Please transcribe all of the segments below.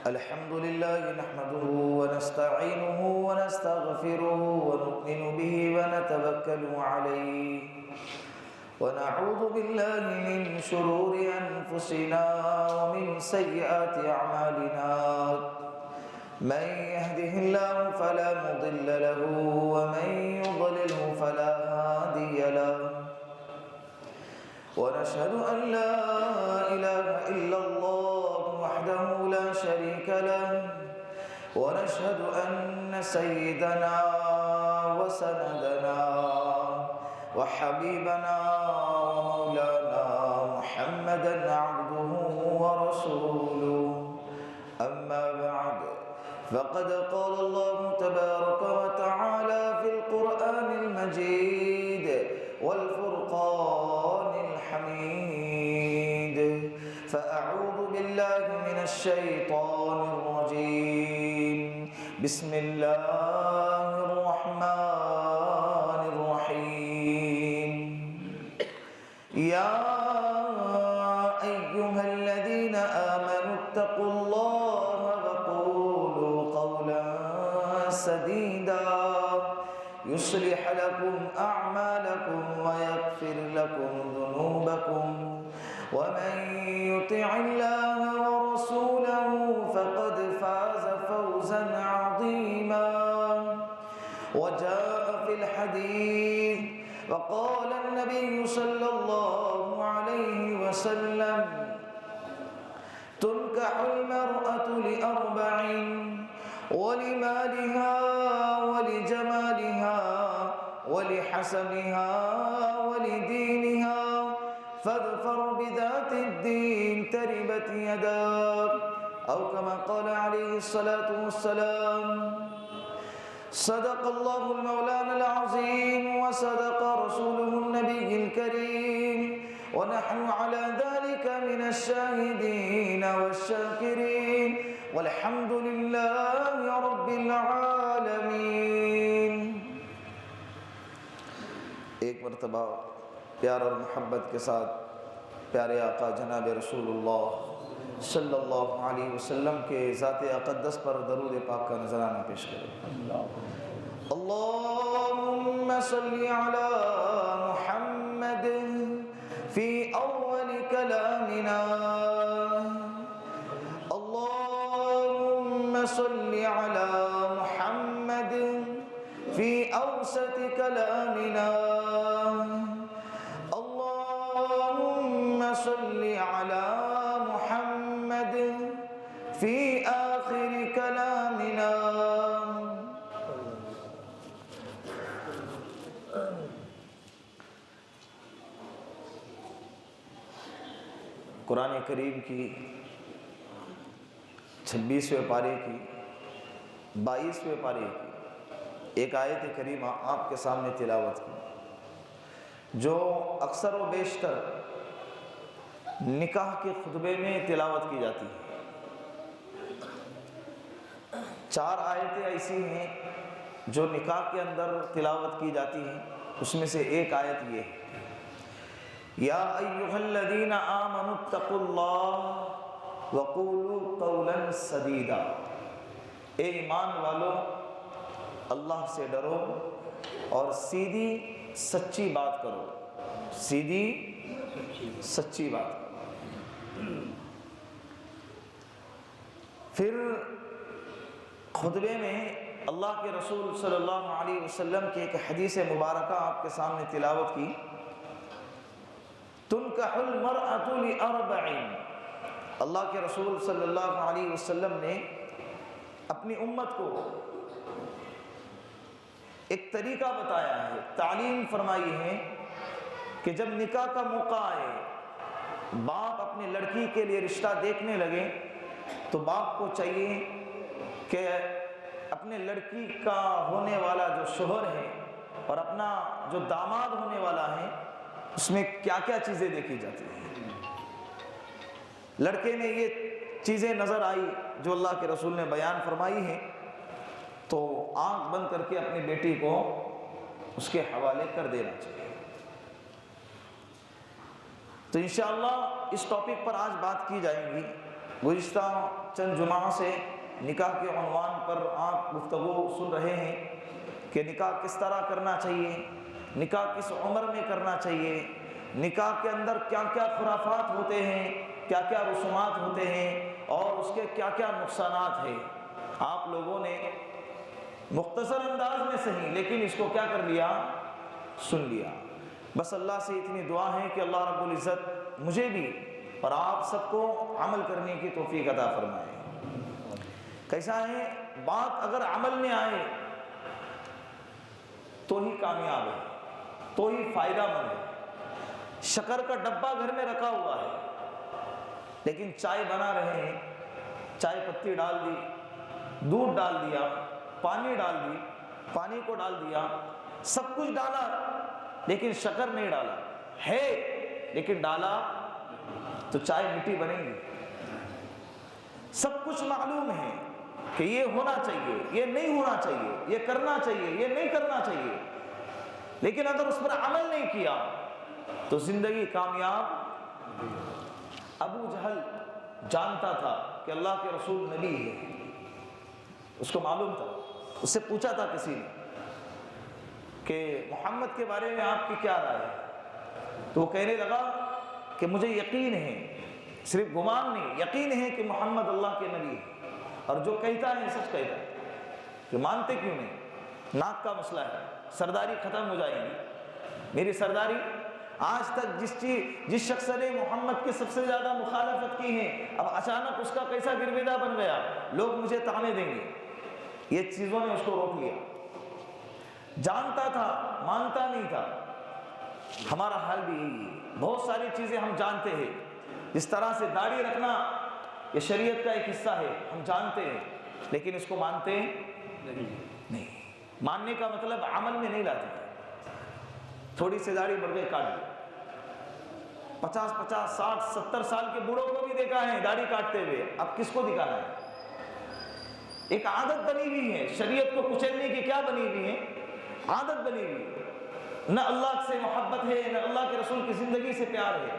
الحمد لله نحمده ونستعينه ونستغفره ونؤمن به ونتوكل عليه ونعوذ بالله من شرور أنفسنا ومن سيئات أعمالنا من يهده الله فلا مضل له ومن يضلله فلا هادي له ونشهد أن لا إله إلا الله وحده لا شريك له ونشهد أن سيدنا وسندنا وحبيبنا ومولانا محمدا عبده ورسوله أما بعد فقد قال الله تبارك وتعالى في القرآن المجيد والفرقان الحميد فأعوذ بالله من الشيطان الرجيم بسم الله الرحمن الرحيم يا أيها الذين آمنوا اتقوا الله وقولوا قولا سديدا يصلح لكم أعمالكم ويغفر لكم ذنوبكم ومن يطع الله ورسوله فقد فاز فوزا عظيما وجاء في الحديث وقال النبي صلى الله عليه وسلم تنكح المرأة لأربع ولمالها ولجمالها ولحسبها ولدينها فاظفر بذات الدين تربت يداك أو كما قال عليه الصلاة والسلام صدق الله المولانا العظيم وصدق رسوله النبي الكريم ونحن على ذلك من الشاهدين والشاكرين والحمد لله رب العالمين۔ ایک مرتبہ پیار اور محبت کے ساتھ پیارے آقا جناب رسول اللہ صلی اللہ علیہ وسلم کے ذات اقدس پر درود پاک کا نذرانہ پیش کریں۔ اللہم صلی علی محمد فی اول کلامنا اللہم صلی علی محمد فی اوسط کلامنا اللہم صلی علی محمد فی آخر کلامنا۔ قرآن کریم کی 26ویں پارے کی 22ویں پارے کی ایک آیت کریمہ آپ کے سامنے تلاوت کی، جو اکثر و بیشتر نکاح کے خطبے میں تلاوت کی جاتی ہے۔ 4 آیتیں ایسی ہیں جو نکاح کے اندر تلاوت کی جاتی ہیں، اس میں سے ایک آیت یہ ہے، یا ایھا الذین آمنوا اتقوا اللہ وقولوا قولا سدیدا، اے ایمان والو اللہ سے ڈرو اور سیدھی سچی بات کرو، سیدھی سچی بات کرو۔ پھر خطبے میں اللہ کے رسول صلی اللہ علیہ وسلم کی ایک حدیث مبارکہ آپ کے سامنے تلاوت کی، تنکح المرأة لأربع، اللہ کے رسول صلی اللہ علیہ وسلم نے اپنی امت کو ایک طریقہ بتایا ہے، تعلیم فرمائی ہے کہ جب نکاح کا موقع آئے، باپ اپنی لڑکی کے لیے رشتہ دیکھنے لگے تو باپ کو چاہیے کہ اپنے لڑکی کا ہونے والا جو شوہر ہے اور اپنا جو داماد ہونے والا ہے اس میں کیا کیا چیزیں دیکھی جاتی ہیں۔ لڑکے میں یہ چیزیں نظر آئی جو اللہ کے رسول نے بیان فرمائی ہیں تو آنکھ بند کر کے اپنی بیٹی کو اس کے حوالے کر دینا چاہیے۔ تو انشاءاللہ اس ٹاپک پر آج بات کی جائے گی گزشتہ چند جمعہ سے نکاح کے عنوان پر آپ گفتگو سن رہے ہیں کہ نکاح کس طرح کرنا چاہیے، نکاح کس عمر میں کرنا چاہیے، نکاح کے اندر کیا کیا خرافات ہوتے ہیں، کیا کیا رسومات ہوتے ہیں اور اس کے کیا کیا نقصانات ہیں۔ آپ لوگوں نے مختصر انداز میں صحیح لیکن اس کو کیا کر لیا، سن لیا۔ بس اللہ سے اتنی دعا ہے کہ اللہ رب العزت مجھے بھی اور آپ سب کو عمل کرنے کی توفیق عطا فرمائے۔ کیسا ہے، بات اگر عمل میں آئے تو ہی کامیاب ہے، تو ہی فائدہ مند ہے۔ شکر کا ڈبہ گھر میں رکھا ہوا ہے لیکن چائے بنا رہے ہیں، چائے پتی ڈال دی، دودھ ڈال دیا، پانی ڈال دی، پانی کو ڈال دیا، سب کچھ ڈالا لیکن شکر نہیں ڈالا ہے، لیکن ڈالا تو چائے میٹھی بنے گی۔ سب کچھ معلوم ہے کہ یہ ہونا چاہیے، یہ نہیں ہونا چاہیے، یہ کرنا چاہیے، یہ نہیں کرنا چاہیے، لیکن اگر اس پر عمل نہیں کیا تو زندگی کامیاب۔ ابو جہل جانتا تھا کہ اللہ کے رسول نبی ہے، اس کو معلوم تھا، اس سے پوچھا تھا کسی نے کہ محمد کے بارے میں آپ کی کیا رائے ہے، تو وہ کہنے لگا کہ مجھے یقین ہے، صرف گمان نہیں، یقین ہے کہ محمد اللہ کے نبی ہے اور جو کہتا ہے سچ کہتا ہے۔ کہ مانتے کیوں نہیں؟ ناک کا مسئلہ ہے، سرداری ختم ہو جائے گی۔ میری سرداری آج تک جس شخص نے محمد کی سب سے زیادہ مخالفت کی ہے، اب اچانک اس کا کیسا گرویدہ بن گیا، لوگ مجھے طعنے دیں گے، یہ چیزوں نے اس کو روک لیا۔ جانتا تھا، مانتا نہیں تھا۔ ہمارا حال بھی یہی ہے، بہت ساری چیزیں ہم جانتے ہیں، جس طرح سے داڑھی رکھنا یہ شریعت کا ایک حصہ ہے، ہم جانتے ہیں لیکن اس کو مانتے نہیں۔ ماننے کا مطلب عمل میں نہیں لاتے۔ تھوڑی سی داڑھی بڑھ گئی، کاٹ دی۔ 50 60 70 سال کے بوڑھوں کو بھی دیکھا ہے داڑھی کاٹتے ہوئے، اب کس کو دکھانا ہے؟ ایک عادت بنی ہوئی ہے، شریعت کو کچلنے کی کیا بنی ہوئی ہے؟ عادت بنی ہوئی ہے۔ نہ اللہ سے محبت ہے، نہ اللہ کے رسول کی زندگی سے پیار ہے۔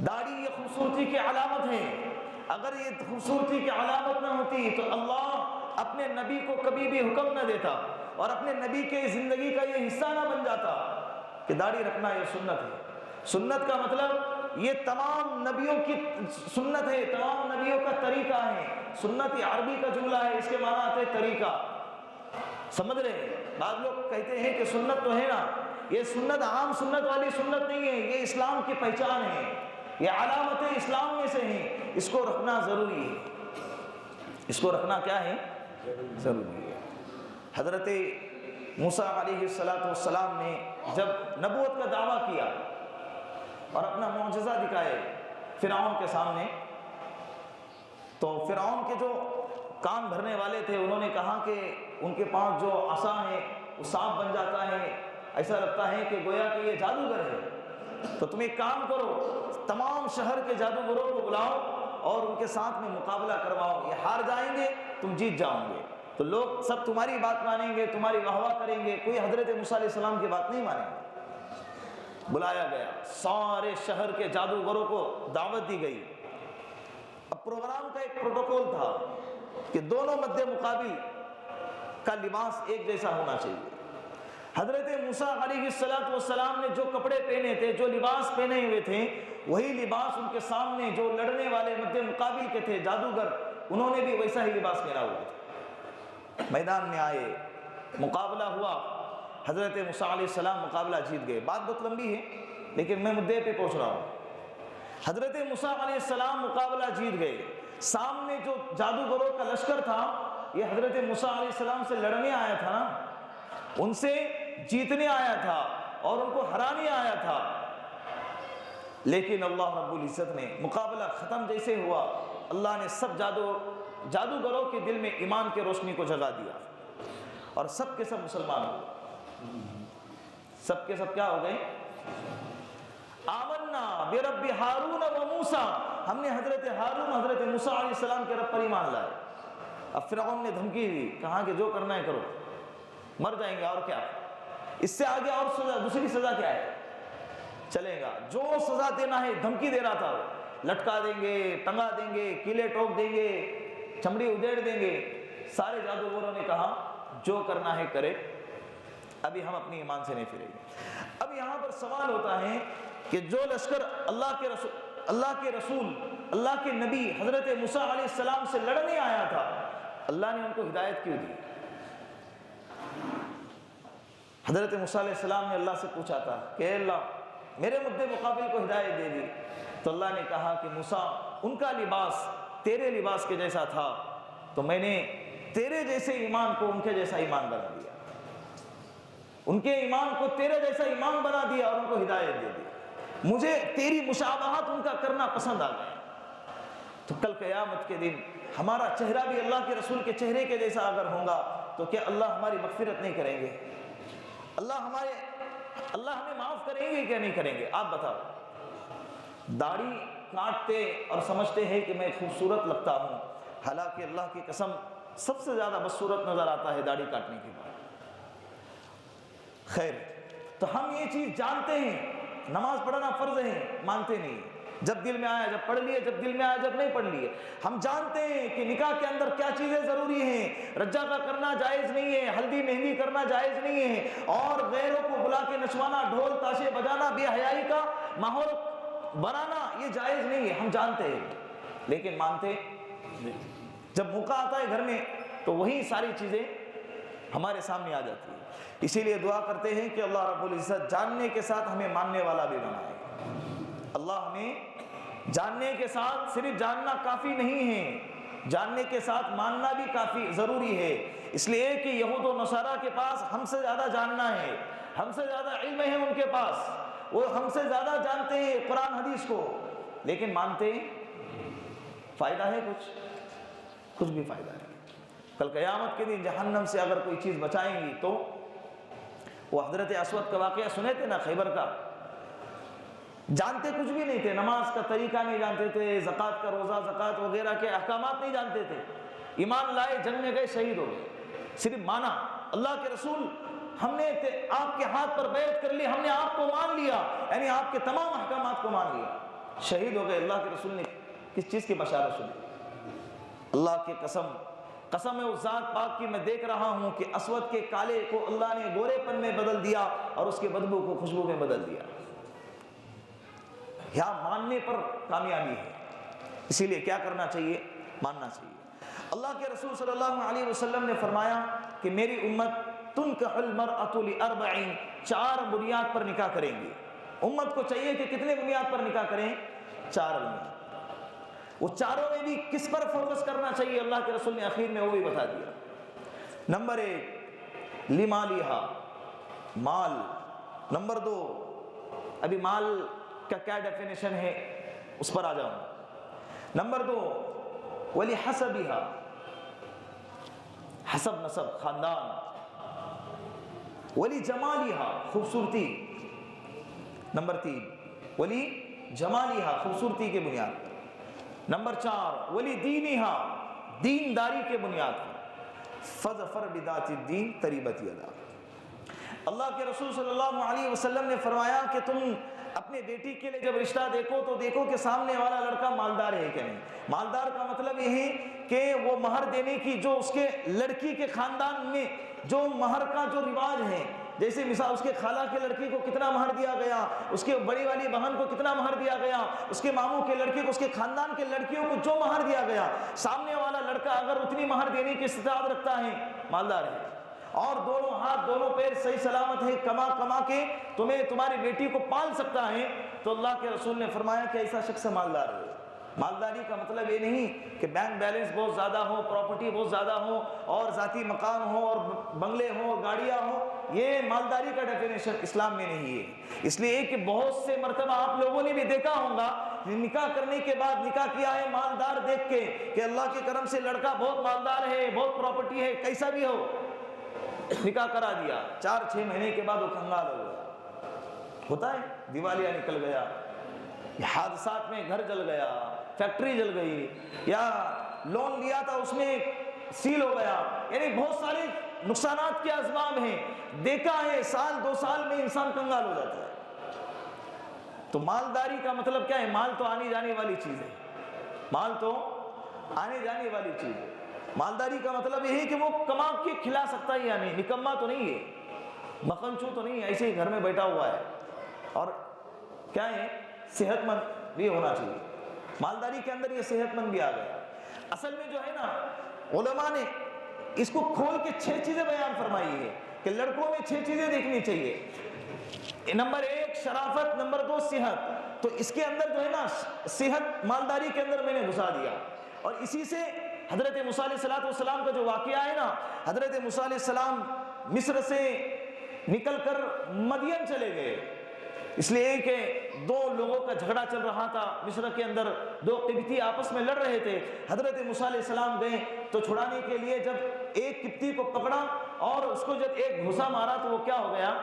داڑھی یہ خوبصورتی کی علامت ہے، اگر یہ خوبصورتی کی علامت نہ ہوتی تو اللہ اپنے نبی کو کبھی بھی حکم نہ دیتا اور اپنے نبی کے زندگی کا یہ حصہ نہ بن جاتا کہ داڑھی رکھنا یہ سنت ہے۔ سنت کا مطلب یہ تمام نبیوں کی سنت ہے، تمام نبیوں کا طریقہ ہے۔ سنت یہ عربی کا جملہ ہے، اس کے معنی آتے ہیں طریقہ۔ سمجھ رہے ہیں؟ بعض لوگ کہتے ہیں کہ سنت تو ہے نا، یہ سنت عام سنت والی سنت نہیں ہے، یہ اسلام کی پہچان ہے، یہ علامتیں اسلام میں سے ہیں، اس کو رکھنا ضروری ہے۔ اس کو رکھنا کیا ہے؟ ضروری ہے۔ حضرت موسیٰ علیہ السلام نے جب نبوت کا دعویٰ کیا اور اپنا معجزہ دکھائے فرعون کے سامنے، تو فرعون کے جو کان بھرنے والے تھے انہوں نے کہا کہ ان کے پاس جو عصا ہے وہ سانپ بن جاتا ہے، ایسا لگتا ہے کہ گویا کہ یہ جادوگر ہے، تو تم ایک کام کرو، تمام شہر کے جادوگروں کو بلاؤ اور ان کے ساتھ میں مقابلہ کرواؤ، یہ ہار جائیں گے تم جیت جاؤ گے، تو لوگ سب تمہاری بات مانیں گے، تمہاری واہ واہ کریں گے، کوئی حضرت موسیٰ علیہ السلام کی بات نہیں مانیں گے۔ بلایا گیا، سارے شہر کے جادوگروں کو دعوت دی گئی۔ اب پروگرام کا ایک پروٹوکول تھا کہ دونوں مد مقابل کا لباس ایک جیسا ہونا چاہیے۔ حضرت موسیٰ علیہ السلام نے جو کپڑے پہنے تھے، جو لباس پہنے ہوئے تھے، وہی لباس ان کے سامنے جو لڑنے والے مد مقابل کے تھے جادوگر، انہوں نے بھی ویسا ہی لباس پہنا ہوا تھا۔ میدان میں آئے، مقابلہ ہوا، حضرت موسیٰ علیہ السلام مقابلہ جیت گئے۔ بات بہت لمبی ہے لیکن میں مدعے پہ پہنچ رہا ہوں۔ حضرت موسیٰ علیہ السلام مقابلہ جیت گئے، سامنے جو جادوگروں کا لشکر تھا یہ حضرت موسیٰ علیہ السلام سے لڑنے آیا تھا نا، ان سے جیتنے آیا تھا اور ان کو ہرانے آیا تھا، لیکن اللہ رب العزت نے مقابلہ ختم جیسے ہوا، اللہ نے سب جادوگروں کے دل میں ایمان کے روشنی کو جگا دیا اور سب کے سب مسلمان ہو گئے۔ سب کے سب کیا ہو گئے؟ آمنا برب ہارون و موسیٰ، ہم نے حضرت ہارون حضرت موسیٰ علیہ السلام کے رب پر ایمان لائے۔ اب فرعون نے دھمکی دی، کہا کہ جو کرنا ہے کرو، مر جائیں گے اور کیا، اس سے آگے اور سزا، دوسری سزا کیا ہے؟ چلے گا، جو سزا دینا ہے، دھمکی دے رہا تھا، لٹکا دیں گے، ٹنگا دیں گے، کیلے ٹوک دیں گے، چمڑی ادھیڑ دیں گے۔ سارے جادوگروں نے کہا جو کرنا ہے کرے، ابھی ہم اپنی ایمان سے نہیں پھریں گے۔ اب یہاں پر سوال ہوتا ہے کہ جو لشکر اللہ کے رسول اللہ کے نبی حضرت موسیٰ علیہ السلام سے لڑنے آیا تھا، اللہ نے ان کو ہدایت کیوں دی؟ حضرت موسیٰ علیہ السلام نے اللہ سے پوچھا تھا کہ اے اللہ میرے مد مقابل کو ہدایت دے دی، تو اللہ نے کہا کہ موسیٰ ان کا لباس تیرے لباس کے جیسا تھا، تو میں نے تیرے جیسے ایمان کو ان کے جیسا ایمان بنا دیا، ان کے ایمان کو تیرے جیسا ایمان بنا دیا اور ان کو ہدایت دے دی، مجھے تیری مشابہت ان کا کرنا پسند آ گیا۔ تو کل قیامت کے دن ہمارا چہرہ بھی اللہ کے رسول کے چہرے کے جیسا اگر ہوگا تو کیا اللہ ہماری مغفرت نہیں کریں گے؟ اللہ ہمیں معاف کریں گے کیا نہیں کریں گے؟ آپ بتاؤ۔ داڑھی کاٹتے اور سمجھتے ہیں کہ میں خوبصورت لگتا ہوں، حالانکہ اللہ کی قسم سب سے زیادہ بدصورت نظر آتا ہے داڑھی کاٹنے کے بعد۔ خیر، تو ہم یہ چیز جانتے ہیں، نماز پڑھنا فرض ہے، مانتے نہیں، جب دل میں آیا جب پڑھ لیے، جب دل میں آیا جب نہیں پڑھ لیے۔ ہم جانتے ہیں کہ نکاح کے اندر کیا چیزیں ضروری ہیں، رجا کا کرنا جائز نہیں ہے، ہلدی مہندی کرنا جائز نہیں ہے، اور غیروں کو بلا کے نچوانا، ڈھول تاشے بجانا، بے حیائی کا ماحول بنانا یہ جائز نہیں ہے، ہم جانتے ہیں، لیکن مانتے نہیں۔ جب موقع آتا ہے گھر میں تو وہی ساری چیزیں ہمارے سامنے آ جاتی ہیں۔ اسی لیے دعا کرتے ہیں کہ اللہ رب العزت جاننے کے ساتھ ہمیں ماننے والا بھی بنائے۔ اللہ ہمیں جاننے کے ساتھ، صرف جاننا کافی نہیں ہے، جاننے کے ساتھ ماننا بھی کافی ضروری ہے، اس لیے کہ یہود و نصارہ کے پاس ہم سے زیادہ جاننا ہے، ہم سے زیادہ علم ہے ان کے پاس، وہ ہم سے زیادہ جانتے ہیں قرآن حدیث کو، لیکن مانتے فائدہ ہے کچھ بھی فائدہ نہیں۔ کل قیامت کے دن جہنم سے اگر کوئی چیز بچائیں گی تو وہ حضرت اسود کا واقعہ سنے تھے نا، خیبر کا، جانتے کچھ بھی نہیں تھے، نماز کا طریقہ نہیں جانتے تھے، زکوٰۃ کا روزہ، زکوٰۃ وغیرہ کے احکامات نہیں جانتے تھے، ایمان لائے، جنگ میں گئے، شہید ہو گئے، صرف مانا اللہ کے رسول ہم نے آپ کے ہاتھ پر بیعت کر لی، ہم نے آپ کو مان لیا، یعنی آپ کے تمام احکامات کو مان لیا، شہید ہو گئے۔ اللہ کے رسول نے کس چیز کی بشارت سنی؟ اللہ کی قسم ہے اس ذات پاک کی، میں دیکھ رہا ہوں کہ اسود کے کالے کو اللہ نے گورے پن میں بدل دیا اور اس کے بدبو کو خوشبو میں بدل دیا۔ یہاں ماننے پر کامیابی ہے، اسی لیے کیا کرنا چاہیے؟ ماننا چاہیے۔ اللہ کے رسول صلی اللہ علیہ وسلم نے فرمایا کہ میری امت تنکح المرأة لأربع، 4 بنیاد پر نکاح کریں گی۔ امت کو چاہیے کہ کتنے بنیاد پر نکاح کریں؟ 4 بنیاد۔ وہ چاروں میں بھی کس پر فوکس کرنا چاہیے؟ اللہ کے رسول نے آخر میں وہ بھی بتا دیا۔ نمبر 1 لمالہا، مال۔ نمبر 2، ابھی مال کا کیا ڈیفینیشن ہے اس پر آ جاؤں۔ نمبر 2 ولحسبہا، حسب نسب خاندان۔ ولجمالہا، خوبصورتی۔ نمبر 3 ولجمالہا، خوبصورتی کے بنیاد پر۔ نمبر 4 ولدینہا، دینداری کے بنیاد پر۔ فظفر بذات الدین تریبت یدا۔ اللہ کے رسول صلی اللہ علیہ وسلم نے فرمایا کہ تم اپنے بیٹی کے لیے جب رشتہ دیکھو تو دیکھو کہ سامنے والا لڑکا مالدار ہے کہ نہیں۔ مالدار کا مطلب یہ ہے کہ وہ مہر دینے کی جو اس کے لڑکی کے خاندان میں جو مہر کا جو رواج ہے، جیسے مثال اس کے خالہ کے لڑکی کو کتنا مہر دیا گیا، اس کے بڑی والی بہن کو کتنا مہر دیا گیا، اس کے ماموں کے لڑکے کو، اس کے خاندان کے لڑکیوں کو جو مہر دیا گیا، سامنے والا لڑکا اگر اتنی مہر دینے کی استطاعت رکھتا ہے، مالدار ہے، اور دونوں ہاتھ دونوں پیر صحیح سلامت ہے، کما کے تمہاری بیٹی کو پال سکتا ہے، تو اللہ کے رسول نے فرمایا کہ ایسا شخص مالدار ہے۔ مالداری کا مطلب یہ نہیں کہ بینک بیلنس بہت زیادہ ہو، پراپرٹی بہت زیادہ ہو، اور ذاتی مکان ہو، اور بنگلے ہو، گاڑیاں ہو، یہ مالداری کا ڈیفینیشن اسلام میں نہیں ہے۔ اس لیے کہ بہت سے مرتبہ آپ لوگوں نے بھی دیکھا ہوگا، نکاح کرنے کے بعد نکاح کیا ہے مالدار دیکھ کے کہ اللہ کے کرم سے لڑکا بہت مالدار ہے، بہت پراپرٹی ہے، کیسا بھی ہو، نکاح کرا دیا، 4-6 مہینے کے بعد وہ کنگال ہو گیا۔ ہوتا ہے، دیوالیہ نکل گیا، حادثات میں گھر جل گیا، فیکٹری جل گئی، یا لون لیا تھا اس میں سیل ہو گیا، یعنی بہت سارے نقصانات کے اسباب ہیں، دیکھا ہے 1-2 سال میں انسان کنگال ہو جاتا ہے۔ تو مالداری کا مطلب کیا ہے؟ مال تو آنے جانے والی چیز ہے، مال تو آنے جانے والی چیز ہے۔ مالداری کا مطلب یہ ہے کہ وہ کما کے کھلا سکتا ہے یا نہیں، نکما تو نہیں ہے، مکھنچو تو نہیں ہے، ایسے ہی گھر میں بیٹھا ہوا ہے، اور کیا ہے؟ صحت مند بھی ہونا چاہیے۔ مالداری کے اندر یہ صحت مند بھی آ گیا۔ اصل میں جو ہے نا، علماء نے اس کو کھول کے 6 چیزیں بیان فرمائی ہے کہ لڑکوں میں 6 چیزیں دیکھنی چاہیے۔ نمبر 1 شرافت، نمبر 2 صحت۔ تو اس کے اندر جو ہے نا صحت مالداری کے اندر میں نے گھسا دیا، اور اسی سے حضرت موسیٰ علیہ السلام کا جو واقعہ ہے نا، حضرت موسیٰ علیہ السلام مصر سے نکل کر مدین چلے گئے، اس لیے کہ 2 لوگوں کا جھگڑا چل رہا تھا مصر کے اندر، 2 قبطی آپس میں لڑ رہے تھے۔ حضرت موسیٰ علیہ السلام گئے تو چھڑانے کے لیے جب ایک قبطی کو پکڑا اور اس کو جب ایک گھوسا مارا تو وہ کیا ہو گیا؟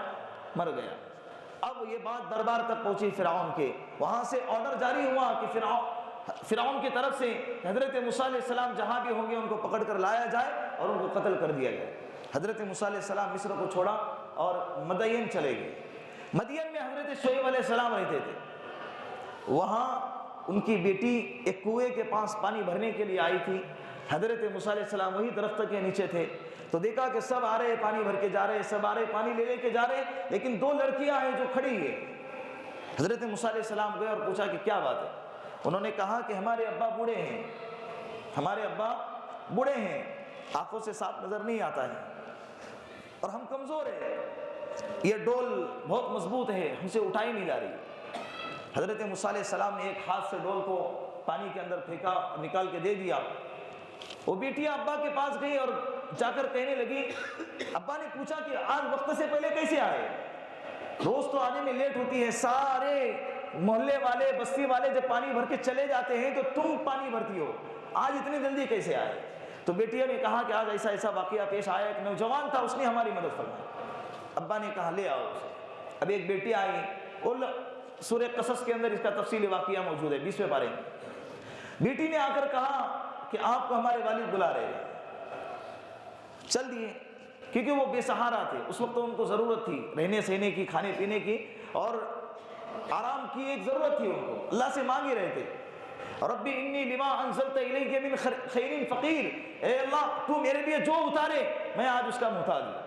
مر گیا۔ اب یہ بات دربار تک پہنچی فرعون کے، وہاں سے آرڈر جاری ہوا کہ فرعون کی طرف سے حضرت موسیٰ علیہ السلام جہاں بھی ہوں گے ان کو پکڑ کر لایا جائے اور ان کو قتل کر دیا جائے۔ حضرت موسیٰ علیہ السلام مصر کو چھوڑا اور مدین چلے گئے۔ مدین میں حضرت شعیب علیہ السلام رہتے تھے، وہاں ان کی بیٹی ایک کنویں کے پاس پانی بھرنے کے لیے آئی تھی۔ حضرت موسیٰ علیہ السلام وہی درخت کے نیچے تھے، تو دیکھا کہ سب آ رہے پانی بھر کے جا رہے، سب آ رہے پانی لے کے جا رہے، لیکن 2 لڑکیاں ہیں جو کھڑی ہیں۔ حضرت موسیٰ علیہ السلام گئے اور پوچھا کہ کیا بات ہے؟ انہوں نے کہا کہ ہمارے ابا بوڑھے ہیں، ہمارے ابا بوڑھے ہیں، آنکھوں سے صاف نظر نہیں آتا ہے، اور ہم کمزور ہیں، یہ ڈول بہت مضبوط ہے، ہم سے اٹھائی نہیں جا رہی۔ حضرت موسیٰ علیہ السلام نے ایک ہاتھ سے ڈول کو پانی کے اندر پھینکا اور نکال کے دے دیا۔ وہ بیٹیاں ابا کے پاس گئی اور جا کر کہنے لگی، ابا نے پوچھا کہ آج وقت سے پہلے کیسے آئے؟ روز تو آنے میں لیٹ ہوتی ہے، سارے محلے والے بستی والے جب پانی بھر کے چلے جاتے ہیں تو تم پانی بھرتی ہو، آج اتنی جلدی کیسے آئے؟ تو بیٹیوں نے کہا کہ آج ایسا ایسا واقعہ پیش آیا، ایک نوجوان تھا اس نے ہماری مدد فرمائی۔ ابا نے کہا لے آؤ اسے۔ اب ایک بیٹی آئی، اور سورہ قصص کے اندر اس کا تفصیلی واقعہ موجود ہے 20ویں پارے میں۔ بیٹی نے آ کر کہا کہ آپ کو ہمارے والد بلا رہے ہیں۔ چل دیے، کیونکہ وہ بے سہارا تھے، اس وقت ان کو ضرورت تھی رہنے سہنے کی، کھانے پینے کی اور آرام کی ایک ضرورت تھی، ان کو اللہ سے مانگ ہی رہے تھے۔ ربی انی لما انزلت الیہ من خیر فقیر، اے اللہ تو میرے لیے جو اتارے میں آج اس کا محتاج ہوں۔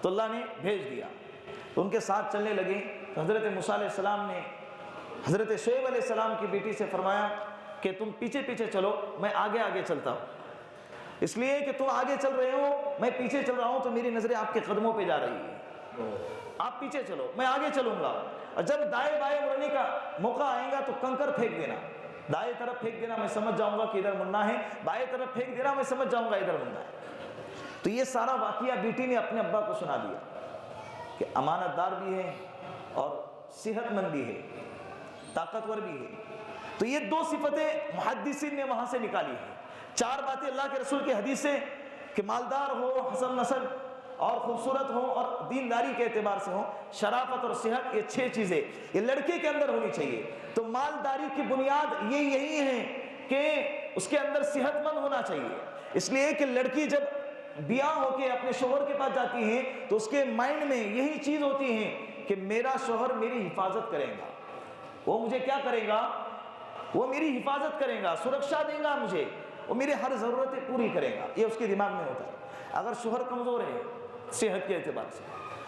تو اللہ نے بھیج دیا، تو ان کے ساتھ چلنے لگے۔ تو حضرت موسیٰ علیہ السلام نے حضرت شعیب علیہ السلام کی بیٹی سے فرمایا کہ تم پیچھے پیچھے چلو، میں آگے آگے چلتا ہوں، اس لیے کہ تم آگے چل رہے ہو، میں پیچھے چل رہا ہوں، تو میری نظریں آپ کے قدموں پہ جا رہی ہے، آپ پیچھے چلو، میں آگے چلوں گا، اور جب دائیں بائیں مڑنے کا موقع آئے گا تو کنکر پھینک دینا، دائیں طرف پھینک دینا، میں سمجھ جاؤں گا کہ ادھر مڑنا ہے، بائیں طرف پھینک دینا، میں سمجھ جاؤں گا ادھر مڑنا ہے۔ تو یہ سارا واقعہ بیٹی نے اپنے ابا کو سنا دیا کہ امانت دار بھی ہے اور صحت مند بھی ہے، طاقتور بھی ہے۔ تو یہ 2 صفتیں محدثین نے وہاں سے نکالی ہیں۔ 4 باتیں اللہ کے رسول کی حدیث سے کہ مالدار ہو، حسن نسل اور خوبصورت ہو اور دینداری کے اعتبار سے ہو، شرافت اور صحت، یہ 6 چیزیں یہ لڑکے کے اندر ہونی چاہیے۔ تو مالداری کی بنیاد یہی ہے کہ اس کے اندر صحت مند ہونا چاہیے، اس لیے کہ لڑکی جب بیاہ ہو کے اپنے شوہر کے پاس جاتی ہیں تو اس کے مائنڈ میں یہی چیز ہوتی ہے کہ میرا شوہر میری حفاظت کرے گا، وہ مجھے کیا کرے گا؟ وہ میری حفاظت کرے گا، سرکشا دے گا مجھے، وہ میری ہر ضرورتیں پوری کرے گا، یہ اس کے دماغ میں ہوتا ہے۔ اگر شوہر کمزور ہے صحت کے اعتبار سے،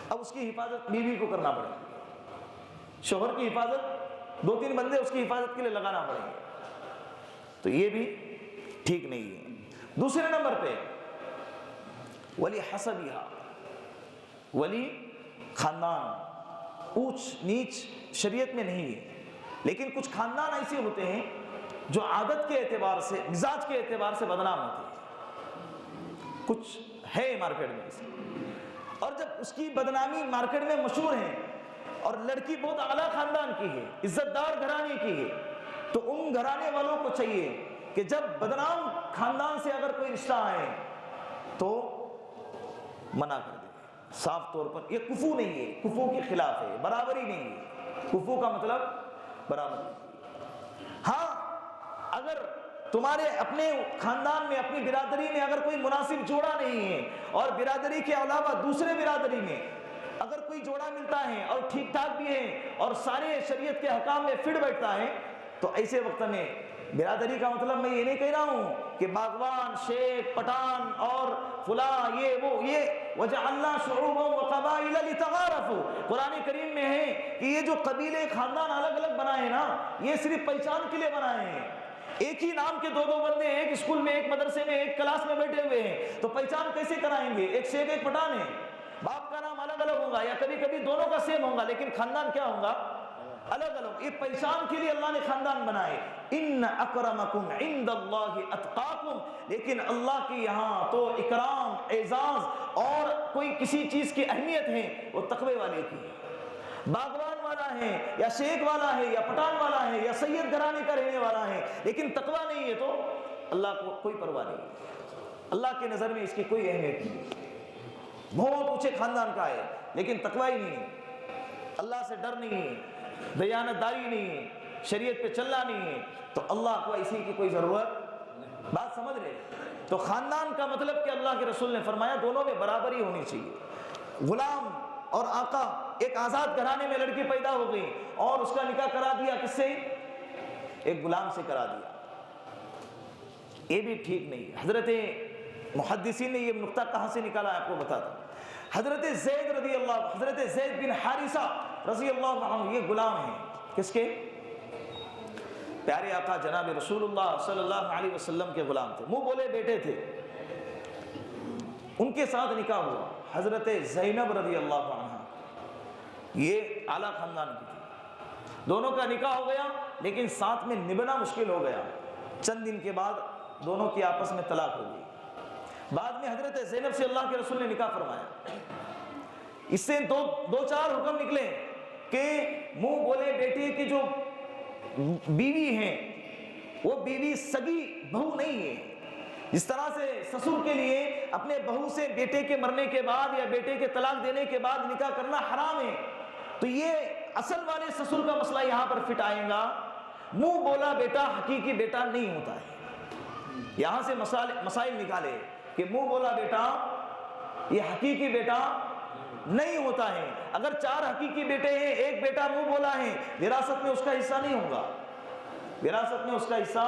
اب اس کی حفاظت بیوی کو کرنا پڑے گی، شوہر کی حفاظت 2-3 بندے اس کی حفاظت کے لیے لگانا پڑیں گے، تو یہ بھی ٹھیک نہیں ہے۔ دوسرے نمبر پہ ولی حسبیہا، ولی خاندان، اونچ نیچ شریعت میں نہیں ہے، لیکن کچھ خاندان ایسے ہوتے ہیں جو عادت کے اعتبار سے، مزاج کے اعتبار سے بدنام ہوتے ہیں، کچھ ہے مارکیٹ میں ایسے، اور جب اس کی بدنامی مارکیٹ میں مشہور ہے اور لڑکی بہت اعلیٰ خاندان کی ہے، عزت دار گھرانے کی ہے، تو ان گھرانے والوں کو چاہیے کہ جب بدنام خاندان سے اگر کوئی رشتہ آئے تو منع کر دے صاف طور پر۔ یہ کفو نہیں ہے، کفو کے خلاف ہے، برابری نہیں ہے، کفو کا مطلب برابری۔ ہاں اگر تمہارے اپنے خاندان میں، اپنی برادری میں اگر کوئی مناسب جوڑا نہیں ہے اور برادری کے علاوہ دوسرے برادری میں اگر کوئی جوڑا ملتا ہے اور ٹھیک ٹھاک بھی ہے اور سارے شریعت کے حکام میں فٹ بیٹھتا ہے تو ایسے وقت میں برادری کا مطلب میں یہ نہیں کہہ رہا ہوں کہ باغبان، شیخ، پٹھان اور فلاں یہ وہ یہ وَجَعَلْنَا شُعُوبًا وَقَبَائِلَ لِتَعَارَفُوا، قرآن کریم میں ہے کہ یہ جو قبیلے خاندان الگ الگ بنائے نا یہ صرف پہچان کے لیے بنائے ہیں. ایک ہی نام کے دو بندے ایک اسکول میں ایک مدرسے میں ایک کلاس میں بیٹھے ہوئے ہیں تو پہچان کیسے کرائیں گے؟ ایک شیخ ایک پٹھان ہے، باپ کا نام الگ الگ ہوگا یا کبھی کبھی دونوں کا سیم ہوگا لیکن خاندان کیا ہوگا؟ الگ الگ. یہ پہچان کے لیے اللہ نے خاندان بنائے. ان اکرمکم عند اللہ اتقاکم، لیکن اللہ کے یہاں تو اکرام، اعزاز اور کوئی کسی چیز کی اہمیت ہے وہ تقوی والے کی ہے. باغبان والا ہے یا شیخ والا ہے یا پٹھان والا ہے یا سید گھرانے کا رہنے والا ہے لیکن تقوی نہیں ہے تو اللہ کو کوئی پرواہ نہیں ہے. اللہ کی نظر میں اس کی کوئی اہمیت نہیں ہے. بہت اونچے خاندان کا ہے لیکن تقوی ہی نہیں ہے، اللہ سے ڈر نہیں ہے، دیانتداری نہیں ہے، شریعت پہ چلنا نہیں ہے تو اللہ کو ایسی کی کوئی ضرورت. بات سمجھ رہے؟ تو خاندان کا مطلب کہ اللہ کے رسول نے فرمایا دونوں میں برابری ہونی چاہیے. غلام اور آقا، ایک آزاد گھرانے میں لڑکی پیدا ہو گئی اور اس کا نکاح کرا دیا کس سے؟ ایک غلام سے کرا دیا. یہ بھی ٹھیک نہیں. حضرت محدثین نے یہ نقطہ کہاں سے نکالا ہے آپ کو بتاتا ہوں. حضرت زید بن حارثہ رضی اللہ عنہ یہ غلام ہیں کس کے؟ پیارے آقا جناب رسول اللہ صلی اللہ علیہ وسلم کے غلام تھے، منہ بولے بیٹے تھے. ان کے ساتھ نکاح ہوا. حضرت زینب رضی اللہ عنہ یہ اعلیٰ خاندان کی تھی. دونوں کا نکاح ہو گیا لیکن ساتھ میں نبھنا مشکل ہو گیا. چند دن کے بعد دونوں کی آپس میں طلاق ہو گئی. بعد میں حضرت زینب سے اللہ کے رسول نے نکاح فرمایا. اس سے دو چار حکم نکلے کہ منہ بولے بیٹے کی جو بیوی ہیں وہ بیوی سگی بہو نہیں ہے. جس طرح سے سسر کے لیے اپنے بہو سے بیٹے کے مرنے کے بعد یا بیٹے کے طلاق دینے کے بعد نکاح کرنا حرام ہے تو یہ اصل والے سسر کا مسئلہ یہاں پر فٹ آئے گا. منہ بولا بیٹا حقیقی بیٹا نہیں ہوتا ہے. یہاں سے مسائل نکالے کہ منہ بولا بیٹا یہ حقیقی بیٹا نہیں ہوتا ہے. اگر 4 حقیقی بیٹے ہیں، ایک بیٹا منہ بولا ہے، وراثت میں اس کا حصہ نہیں ہوگا. وراثت میں اس کا حصہ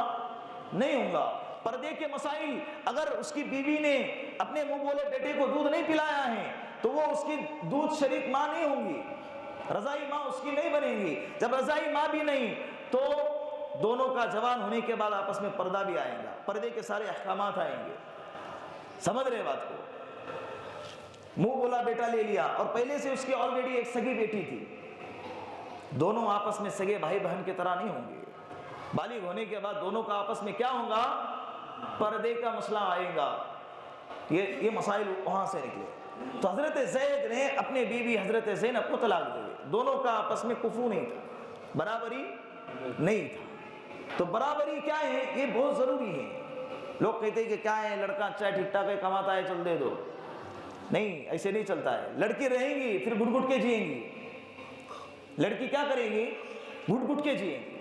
نہیں ہوگا. پردے کے مسائل، اگر اس کی بیوی نے اپنے منہ بولے بیٹے کو دودھ نہیں پلایا ہے تو وہ اس کی دودھ شریک ماں نہیں ہوں گی، رضائی ماں اس کی نہیں بنے گی. جب رضائی ماں بھی نہیں تو دونوں کا جوان ہونے کے بعد آپس میں پردہ بھی آئے گا، پردے کے سارے احکامات آئیں گے. سمجھ رہے بات کو؟ منہ بولا بیٹا لے لیا اور پہلے سے اس کی آلریڈی ایک سگی بیٹی تھی. دونوں آپس میں سگے بھائی بہن کی طرح نہیں ہوں گے. بالغ ہونے کے بعد دونوں کا آپس میں کیا ہوگا؟ پردے کا مسئلہ آئے گا. یہ مسائل وہاں سے نکلے. تو حضرت زید نے اپنے بیوی حضرت زینب کو طلاق دے دی. دونوں کا آپس میں کفو نہیں تھا، برابری نہیں تھا. تو برابری کیا ہے؟ یہ بہت ضروری ہے. لوگ کہتے ہیں کہ کیا ہے لڑکا اچھا ہے ٹھیک ٹھاک ہے کماتا ہے چل دے دو. نہیں، ایسے نہیں چلتا ہے. لڑکی رہیں گی پھر گھٹ گھٹ کے جئیں گی. لڑکی کیا کریں گی؟ گھٹ گھٹ کے جئیں گی.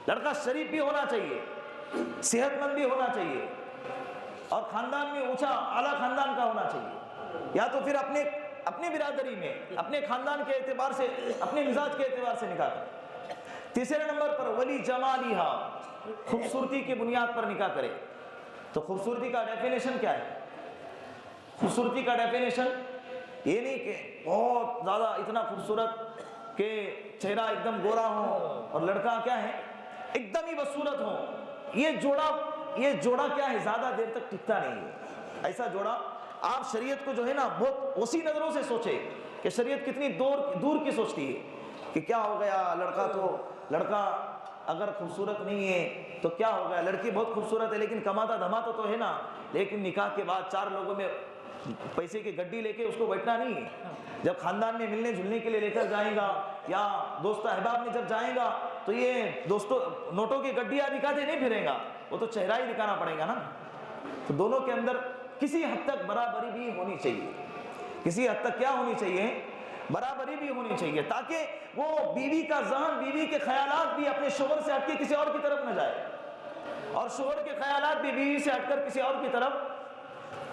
لڑکا شریف بھی ہونا چاہیے، صحت مند بھی ہونا چاہیے اور خاندان میں اونچا اعلیٰ خاندان کا ہونا چاہیے. یا تو پھر اپنے برادری میں اپنے خاندان کے اعتبار سے اپنے مزاج کے اعتبار سے نکاح کرے. تیسرے نمبر پر ولی جمالیہا، خوبصورتی کی بنیاد پر نکاح کرے. تو خوبصورتی کا ڈیفینیشن کیا ہے؟ خوبصورتی کا ڈیفینیشن یہ نہیں کہ بہت زیادہ اتنا خوبصورت کہ چہرہ ایک دم گورا ہو اور لڑکا کیا ہے ایک دم ہی بدصورت ہو. یہ جوڑا کیا ہے زیادہ دیر تک ٹکتا نہیں ہے. ایسا جوڑا آپ شریعت کو جو ہے نا بہت وسیع نظروں سے سوچے کہ شریعت کتنی دور کی سوچتی ہے کہ کیا ہو گیا لڑکا اگر خوبصورت نہیں ہے تو کیا ہو گیا، لڑکی بہت خوبصورت ہے لیکن کماتا دھماتا تو ہے نا، لیکن نکاح کے بعد 4 لوگوں میں پیسے کی گڈی لے کے اس کو بیٹھنا نہیں ہے. جب خاندان میں ملنے جلنے کے لیے لے کر جائے گا یا دوست احباب میں جب جائے گا تو یہ نوٹوں کی گڈیاں دکھاتے نہیں پھرے گا، وہ تو چہرہ ہی دکھانا پڑے گا نا. تو دونوں کے اندر کسی حد تک برابری بھی ہونی چاہیے. کسی حد تک کیا ہونی چاہیے؟ برابری بھی ہونی چاہیے تاکہ وہ بیوی کا ذہن، بیوی کے خیالات بھی اپنے شوہر سے ہٹ کے کسی اور کی طرف نہ جائے اور شوہر کے خیالات بھی بیوی سے ہٹ کر کسی اور کی طرف.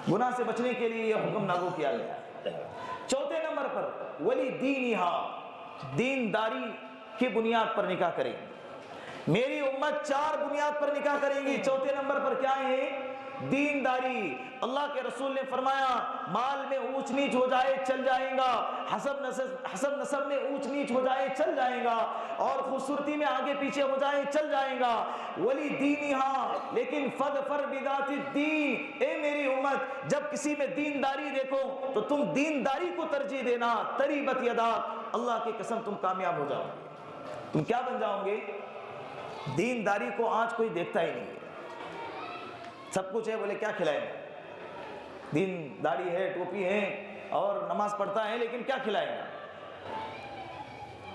گناہ سے بچنے کے لیے یہ حکم نازل کیا گیا ہے. چوتھے نمبر نمبر پر ولی دینہا، دینداری کی بنیاد پر نکاح کریں۔ میری امت 4 بنیاد پر نکاح کریں گی۔ چوتھے نمبر پر کیا ہے؟ دینداری۔ اللہ کے رسول نے فرمایا مال میں اونچ نیچ ہو جائے چل جائے گا، حسب نسب میں اونچ نیچ ہو جائے چل جائے گا، اور خوبصورتی میں آگے پیچھے ہو جائے چل جائے گا، ولی دینہا، لیکن فظفر بذات الدین، اے میری امت جب کسی میں دینداری دیکھو تو تم دینداری کو ترجیح دینا، تریبت یداک، اللہ کی قسم تم کامیاب ہو جاؤ گے۔ تم کیا بن جاؤ گے؟ دینداری کو آج کوئی دیکھتا ہی نہیں ہے، سب کچھ ہے، بولے کیا کھلائیں گے؟ دین داڑھی ہے، ٹوپی ہے اور نماز پڑھتا ہے، لیکن کیا کھلائیں گا؟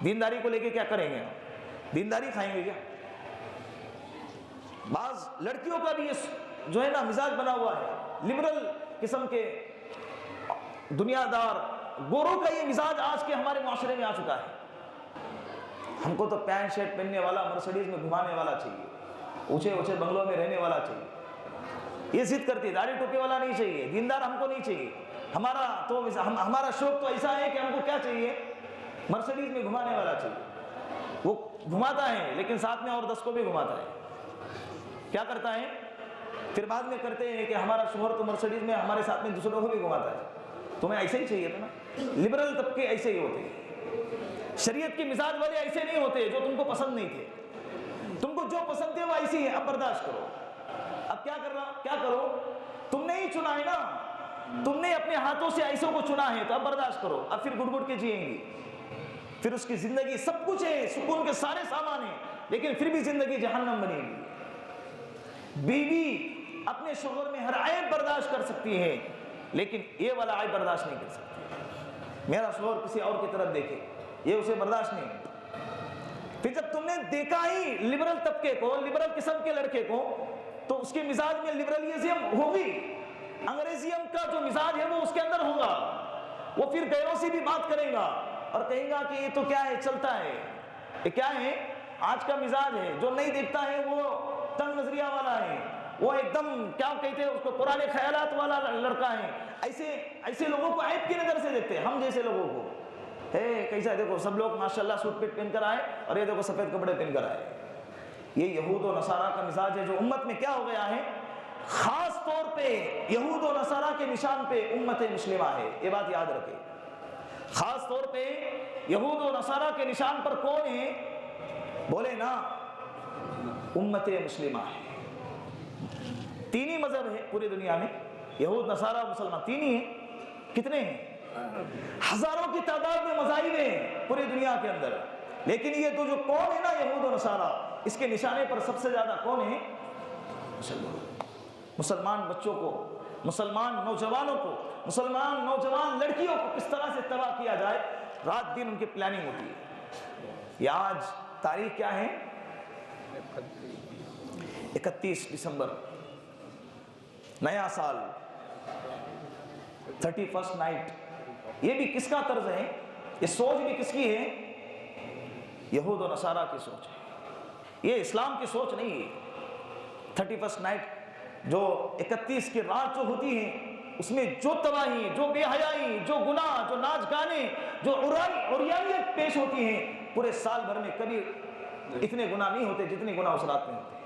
دینداری کو لے کے کیا کریں گے؟ دینداری کھائیں گے کیا؟ بعض لڑکیوں کا بھی یہ جو ہے نا مزاج بنا ہوا ہے، لبرل قسم کے دنیا دار گوروں کا یہ مزاج آج کے ہمارے معاشرے میں آ چکا ہے۔ ہم کو تو پینٹ شرٹ پہننے والا، مرسڈیز میں گھمانے والا چاہیے، اونچے اونچے بنگلوں میں رہنے والا چاہیے، یہ ضد کرتی ہے، داڑھی ٹوپی والا نہیں چاہیے، دیندار ہم کو نہیں چاہیے۔ ہمارا شوق تو ایسا ہے کہ ہم کو کیا چاہیے؟ مرسڈیز میں گھمانے والا چاہیے۔ وہ گھماتا ہے لیکن ساتھ میں اور 10 کو بھی گھماتا ہے۔ کیا کرتا ہے؟ پھر بعد میں کرتے ہیں کہ ہمارا شوہر تو مرسڈیز میں ہمارے ساتھ میں دوسروں کو بھی گھماتا ہے۔ تمہیں ایسے ہی چاہیے تھا نا؟ لبرل طبقے ایسے ہی ہوتے ہیں، شریعت کے مزاج والے ایسے نہیں ہوتے جو تم کو پسند نہیں تھے، تم کو جو پسند تھے وہ ایسی ہے، اب برداشت کرو۔ اب کیا کرو؟ تم نے ہی چنا ہے نا، تم نے اپنے ہاتھوں سے ایسوں کو چنا ہے، تو اب برداشت کرو۔ اب پھر گڑ گڑ کے جئیں گی، پھر اس کی زندگی سب کچھ ہے، سکون کے سارے سامان ہیں، لیکن پھر بھی زندگی جہنم بنے گی۔ بیوی اپنے شوہر میں ہر عیب برداشت کر سکتی ہے، لیکن یہ والا عیب برداشت نہیں کر سکتی۔ میرا شوہر کسی اور کی طرف دیکھے، یہ اسے برداشت نہیں۔ پھر جب تم نے دیکھا ہی لبرل طبقے کو، لبرل قسم کے لڑکے کو، تو اس کے مزاج میں لبرلزم ہوگی، انگریزیم کا جو مزاج ہے وہ اس کے اندر ہوگا۔ وہ پھر غیروں سے بھی بات کرے گا اور کہے گا کہ یہ تو کیا ہے، چلتا ہے، یہ کیا ہے، آج کا مزاج ہے۔ جو نہیں دیکھتا ہے وہ تنگ نظریہ والا ہے، وہ ایک دم کیا کہتے ہیں اس کو، پرانے خیالات والا لڑکا ہے۔ ایسے لوگوں کو عیب کی نظر سے دیکھتے ہیں، ہم جیسے لوگوں کو ہے کیسا، دیکھو سب لوگ ماشاءاللہ سوٹ پیٹ پہن کر آئے اور یہ دیکھو سفید کپڑے پہن کر آئے۔ یہ یہود و نصارہ کا مزاج ہے جو امت میں کیا ہو گیا ہے، خاص طور پہ یہود و نصارہ کے نشان پہ امت مسلمہ ہے، یہ بات یاد رکھے۔ خاص طور پہ یہود و نصارہ کے نشان پر کون ہے؟ بولے نا، امت مسلمہ ہے۔ 3 ہی مذہب ہے پوری دنیا میں، یہود نصارہ مسلمان 3 ہی ہیں۔ کتنے ہیں؟ ہزاروں کی تعداد میں مذاہب ہیں پوری دنیا کے اندر، لیکن یہ تو جو کون ہے نا یہود و نصارہ، اس کے نشانے پر سب سے زیادہ کون ہے؟ مسلمان بچوں کو، مسلمان نوجوانوں کو، مسلمان نوجوان لڑکیوں کو کس طرح سے تباہ کیا جائے، رات دن ان کی پلاننگ ہوتی ہے۔ یہ آج تاریخ کیا ہے؟ 31 دسمبر، نیا سال، 31st نائٹ۔ یہ بھی کس کا طرز ہے؟ یہ سوچ بھی کس کی ہے؟ یہود و نصارہ کی سوچ ہے، یہ اسلام کی سوچ نہیں ہے۔ 31st نائٹ جو 31 کی رات جو ہوتی ہے، اس میں جو تباہی، جو بے حیائی، جو گناہ، جو ناچ گانے، جو عریانیت پیش ہوتی ہیں، پورے سال بھر میں کبھی اتنے گناہ نہیں ہوتے جتنے گناہ اس رات میں ہوتے ہیں۔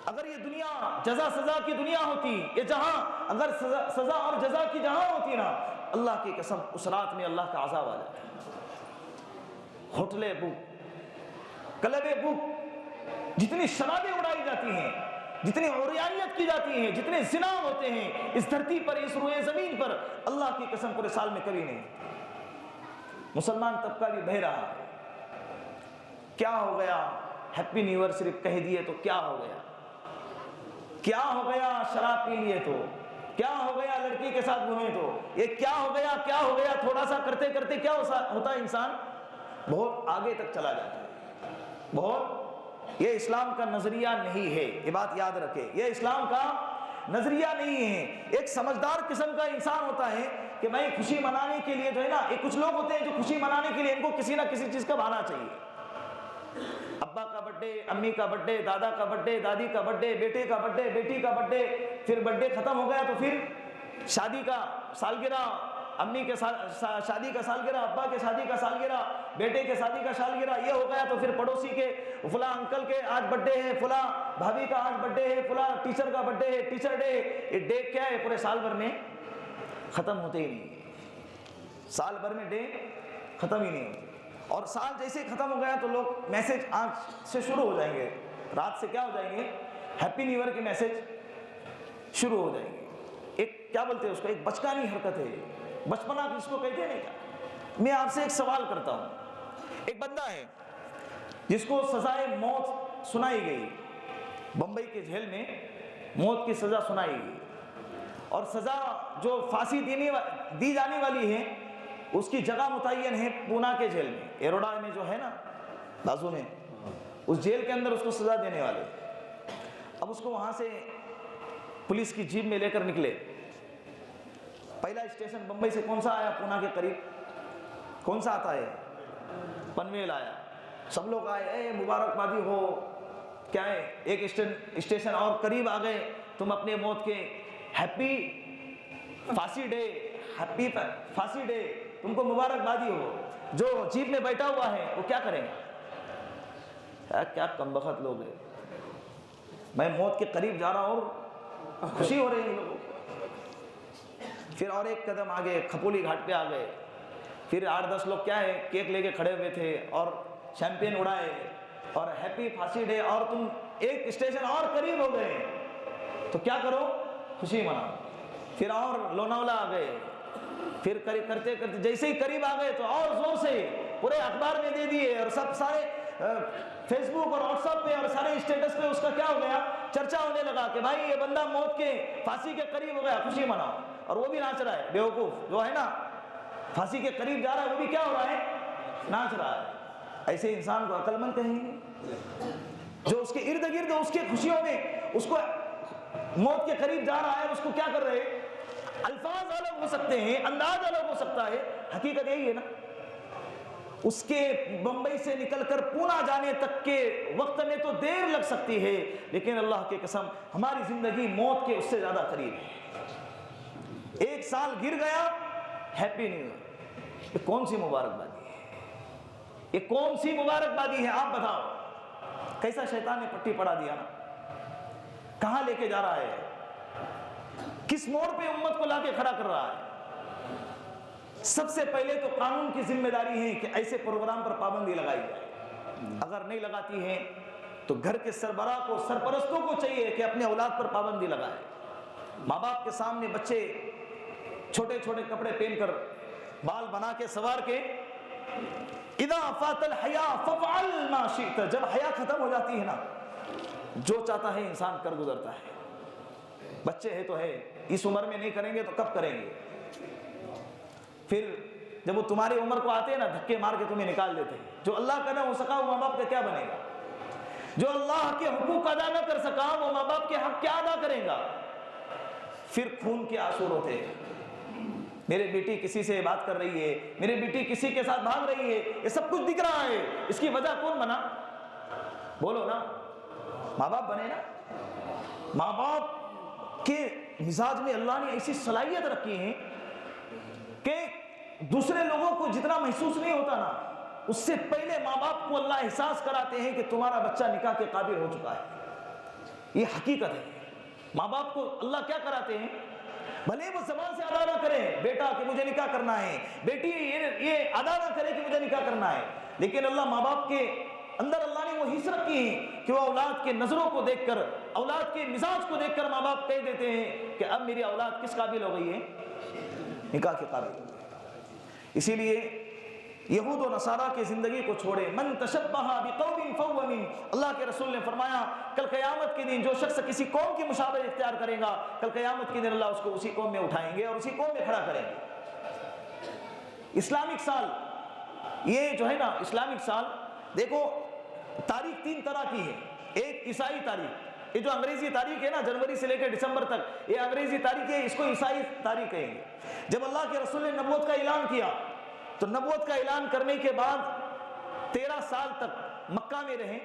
اگر یہ دنیا جزا سزا کی دنیا ہوتی، یہ جہاں اگر سزا اور جزا کی جہاں ہوتی نا، اللہ کی قسم اس رات میں اللہ کا عذاب آ جاتا ہے۔ ہوٹلے بک، کلبے بک، جتنی شرابیں اڑائی جاتی ہیں، جتنی عریانیت کی جاتی ہیں، جتنے زنا ہوتے ہیں اس دھرتی پر، اس روئے زمین پر، اللہ کی قسم پورے سال میں کبھی نہیں۔ مسلمان طبقہ بھی بہہ رہا ہے۔ کیا ہو گیا؟ ہیپی نیو ایئر صرف کہہ دیے تو کیا ہو گیا؟ کیا ہو گیا شراب پی لیے تو؟ کیا ہو گیا لڑکی کے ساتھ گھومے تو؟ یہ کیا ہو گیا؟ کیا ہو گیا؟ تھوڑا سا کرتے کرتے کیا ہوتا ہے انسان؟ بہت آگے تک چلا جاتا ہے، بہت۔ یہ اسلام کا نظریہ نہیں ہے، یہ بات یاد رکھے، یہ اسلام کا نظریہ نہیں ہے۔ ایک سمجھدار قسم کا انسان ہوتا ہے کہ میں خوشی منانے کے لیے جو ہے نا، یہ کچھ لوگ ہوتے ہیں جو خوشی منانے کے لیے ان کو کسی نہ کسی چیز کا بہانا چاہیے۔ ابا کا برتھ ڈے، امی کا برتھ ڈے، دادا کا برتھ ڈے، دادی کا برتھ ڈے، بیٹے کا برتھ ڈے، بیٹی کا برتھ ڈے، پھر برتھ ڈے ختم ہو گیا تو پھر شادی کا سالگرہ، امی کے شادی کا سالگرہ، ابا کے شادی کا سالگرہ، بیٹے کے شادی کا سالگرہ، یہ ہو گیا تو پھر پڑوسی کے فلاں انکل کے آج برتھ ڈے ہے، فلاں بھابھی کا آج برتھ ڈے ہے، فلاں ٹیچر کا برتھ ڈے ہے، ٹیچر ڈے۔ یہ ڈے کیا ہے، پورے سال بھر میں ختم ہوتے ہی نہیں، سال بھر میں ڈے ختم ہی نہیں ہوتے۔ اور سال جیسے ختم ہو گیا تو لوگ میسج آج سے شروع ہو جائیں گے، رات سے کیا ہو جائیں گے، ہیپی نیو ایئر کے میسج شروع ہو جائیں گے۔ ایک کیا بولتے ہیں اس کو، ایک بچکانی حرکت ہے، بچپنا جس کو کہتے ہیں نہیں کیا۔ میں آپ سے ایک سوال کرتا ہوں، ایک بندہ ہے جس کو سزائے موت سنائی گئی، بمبئی کے جیل میں موت کی سزا سنائی گئی، اور سزا جو پھانسی دی جانے والی ہے اس کی جگہ متعین ہے پونا کے جیل میں، ایروڈا میں جو ہے نا بازو میں، اس جیل کے اندر اس کو سزا دینے والے۔ اب اس کو وہاں سے پولیس کی جیپ میں لے کر نکلے، پہلا اسٹیشن بمبئی سے کون سا آیا، پونا کے قریب کون سا آتا ہے، پنویل آیا۔ سب لوگ آئے، اے مبارکبادی ہو، کیا ہے، ایک اسٹیشن اور قریب آ گئے، تم اپنے موت کے ہیپی پھانسی ڈے، ہیپی پھانسی ڈے، تم کو مبارکبادی ہو۔ جو جیپ میں بیٹھا ہوا ہے وہ کیا کریں گا، کیا کمبخت لوگ ہیں، میں موت کے قریب جا رہا ہوں اور خوشی ہو رہی ہے لوگوں کو۔ پھر اور ایک قدم آگے کھپولی گھاٹ پہ آ گئے، پھر 8-10 لوگ کیا ہے کیک لے کے کھڑے ہوئے تھے اور شیمپین اڑائے اور ہیپی پھانسی ڈے، اور تم ایک اسٹیشن اور قریب ہو گئے تو کیا کرو، خوشی مناؤ۔ پھر اور لوناولا آ گئے، پھر کرتے کرتے جیسے ہی قریب آ گئے تو اور زور سے پورے اخبار میں دے دیے، اور سب سارے فیس بک اور واٹس ایپ پہ اور سارے اسٹیٹس پہ اس کا کیا ہو گیا، چرچا ہونے لگا کہ بھائی یہ بندہ موت کے پھانسی کے قریب ہو گیا، خوشی مناؤ۔ اور وہ بھی ناچ رہا ہے، بیوقوف جو ہے نا پھانسی کے قریب جا رہا ہے وہ بھی کیا ہو رہا ہے، ناچ رہا ہے۔ ایسے انسان کو عقل مند کہیں گے جو اس کے ارد گرد اس کے خوشیوں میں اس کو موت کے قریب جا رہا ہے، اس کو کیا کر رہے ہیں، الفاظ الگ ہو سکتے ہیں، انداز الگ ہو سکتا ہے، حقیقت یہی ہے نا۔ اس کے بمبئی سے نکل کر پونا جانے تک کے وقت میں تو دیر لگ سکتی ہے، لیکن اللہ کی قسم ہماری زندگی موت کے اس سے زیادہ قریب ہے۔ ایک سال گر گیا، ہیپی نیو ایئر، یہ کون سی مبارکبادی ہے، یہ کون سی مبارکبادی ہے، آپ بتاؤ۔ کیسا شیطان نے پٹی پڑا دیا نا، کہاں لے کے جا رہا ہے، کس موڑ پہ امت کو لا کے کھڑا کر رہا ہے۔ سب سے پہلے تو قانون کی ذمہ داری ہے کہ ایسے پروگرام پر پابندی لگائی جائے، اگر نہیں لگاتی ہے تو گھر کے سربراہ کو، سرپرستوں کو چاہیے کہ اپنے اولاد پر پابندی لگائے۔ ماں باپ کے سامنے بچے چھوٹے چھوٹے کپڑے پہن کر، بال بنا کے، سوار کے، اذا فات الحیا فافعل ما شئت، جب حیا ختم ہو جاتی ہے نا، جو چاہتا ہے انسان کر گزرتا ہے۔ بچے ہیں تو ہے، اس عمر میں نہیں کریں گے تو کب کریں گے؟ پھر جب وہ تمہاری عمر کو آتے ہیں نا، دھکے مار کے تمہیں نکال دیتے ہیں۔ جو اللہ کا نہ ہو سکا وہ ماں باپ کا کیا بنے گا؟ جو اللہ کے حقوق ادا نہ کر سکا وہ ماں باپ کے حق کیا ادا کرے گا؟ پھر خون کے آنسو روتے ہیں، میرے بیٹی کسی سے بات کر رہی ہے، میری بیٹی کسی کے ساتھ بھاگ رہی ہے، یہ سب کچھ دکھ رہا ہے، اس کی وجہ کون بنا؟ بولو نا، ماں باپ بنے نا۔ ماں باپ کے مزاج میں اللہ نے ایسی صلاحیت رکھی ہے کہ دوسرے لوگوں کو جتنا محسوس نہیں ہوتا نا، اس سے پہلے ماں باپ کو اللہ احساس کراتے ہیں کہ تمہارا بچہ نکاح کے قابل ہو چکا ہے۔ یہ حقیقت ہے۔ ماں باپ کو اللہ کیا کراتے ہیں، بھلے وہ زبان سے ادا نہ کریں بیٹا کہ مجھے نکاح کرنا ہے، بیٹی یہ ادا نہ کرے کہ مجھے نکاح کرنا ہے، لیکن اللہ ماں باپ کے اندر اللہ نے وہ حص رکھی ہے کہ وہ اولاد کے نظروں کو دیکھ کر، اولاد کے مزاج کو دیکھ کر ماں باپ کہہ دیتے ہیں کہ اب میری اولاد کس قابل ہو گئی ہے، نکاح کے قابل ہو گئی۔ اسی لیے یہود و نصارہ کی زندگی کو چھوڑے، من تشبہ بقوم فہو منہ، اللہ کے رسول نے فرمایا کل قیامت کے دن جو شخص کسی قوم کی مشابہت اختیار کرے گا، کل قیامت کے دن اللہ اس کو اسی قوم میں اٹھائیں گے اور اسی قوم میں کھڑا کریں گے۔ اسلامک سال، یہ جو ہے نا اسلامک سال، دیکھو تاریخ 3 طرح کی ہے۔ ایک عیسائی تاریخ، یہ جو انگریزی تاریخ ہے نا، جنوری سے لے کے دسمبر تک یہ انگریزی تاریخ ہے، اس کو عیسائی تاریخ کہیں گے۔ جب اللہ کے رسول نے نبوت کا اعلان کیا تو نبوت کا اعلان کرنے کے بعد 13 سال تک مکہ میں رہے،